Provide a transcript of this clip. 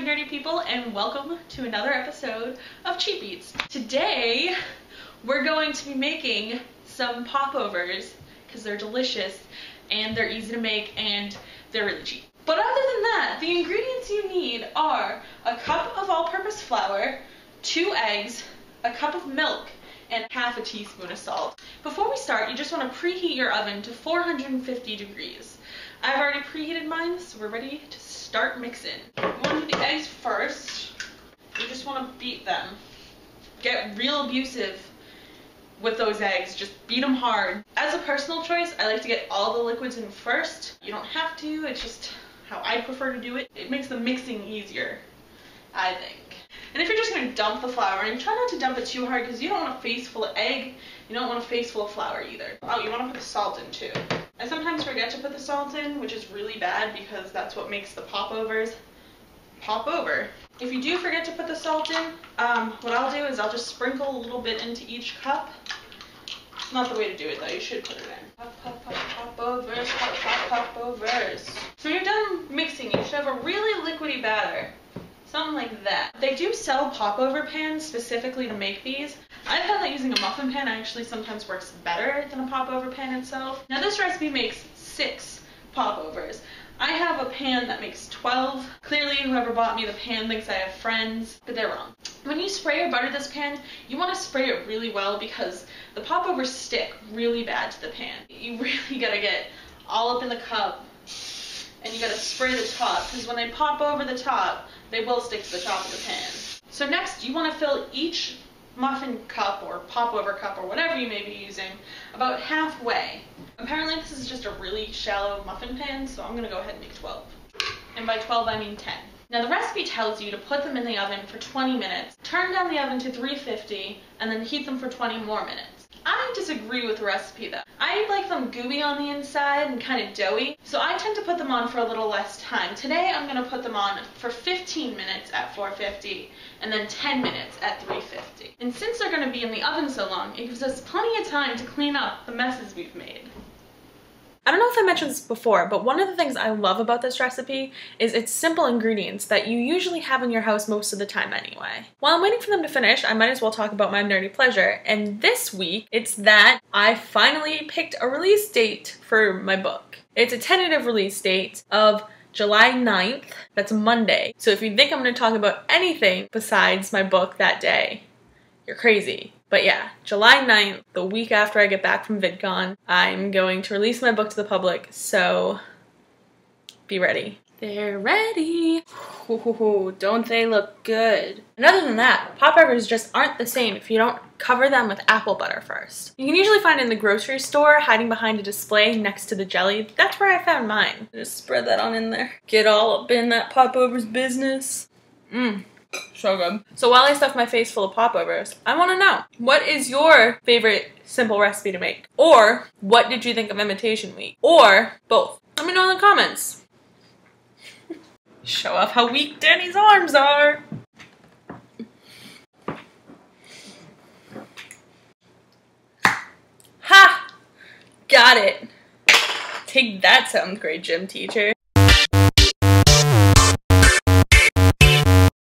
ProjectNerdy people, and welcome to another episode of Cheap Eats. Today, we're going to be making some popovers because they're delicious and they're easy to make and they're really cheap. But other than that, the ingredients you need are a cup of all-purpose flour, 2 eggs, a cup of milk, and half a teaspoon of salt. Before we start, you just want to preheat your oven to 450 degrees. I've already preheated mine, so we're ready to start mixing. You want to do the eggs first. You just want to beat them. Get real abusive with those eggs. Just beat them hard. As a personal choice, I like to get all the liquids in first. You don't have to, it's just how I prefer to do it. It makes the mixing easier, I think. And if you're just going to dump the flour in, try not to dump it too hard because you don't want a face full of egg. You don't want a face full of flour either. Oh, you want to put the salt in too. I sometimes forget to put the salt in, which is really bad because that's what makes the popovers pop over. If you do forget to put the salt in, what I'll do is I'll just sprinkle a little bit into each cup. It's not the way to do it though, you should put it in. Popovers, popovers. So when you're done mixing, you should have a really liquidy batter. Something like that. They do sell popover pans specifically to make these. I found that using a muffin pan actually sometimes works better than a popover pan itself. Now this recipe makes 6 popovers. I have a pan that makes 12. Clearly whoever bought me the pan thinks I have friends, but they're wrong. When you spray or butter this pan, you want to spray it really well because the popovers stick really bad to the pan. You really gotta get all up in the cup and you gotta spray the top because when they pop over the top, they will stick to the top of the pan. So next, you want to fill each muffin cup or popover cup or whatever you may be using about halfway. Apparently this is just a really shallow muffin pan, so I'm going to go ahead and make 12. And by 12 I mean 10. Now the recipe tells you to put them in the oven for 20 minutes, turn down the oven to 350, and then heat them for 20 more minutes. I disagree with the recipe though. I like them gooey on the inside and kind of doughy, so I tend to put them on for a little less time. Today I'm going to put them on for 15 minutes at 450 and then 10 minutes at 350. And since they're going to be in the oven so long, it gives us plenty of time to clean up the messes we've made. I don't know if I mentioned this before, but one of the things I love about this recipe is its simple ingredients that you usually have in your house most of the time anyway. While I'm waiting for them to finish, I might as well talk about my nerdy pleasure, and this week it's that I finally picked a release date for my book. It's a tentative release date of July 9th, that's a Monday. So if you think I'm going to talk about anything besides my book that day, you're crazy. But yeah, July 9th, the week after I get back from VidCon, I'm going to release my book to the public, so be ready. They're ready. Ooh, don't they look good? And other than that, popovers just aren't the same if you don't cover them with apple butter first. You can usually find it in the grocery store, hiding behind a display next to the jelly. That's where I found mine. Just spread that on in there. Get all up in that popovers business. So good. So while I stuff my face full of popovers, I want to know, what is your favorite simple recipe to make? Or, what did you think of Imitation Week? Or, both. Let me know in the comments. Show off how weak Danny's arms are. Ha! Got it. Take that, 7th grade gym teacher.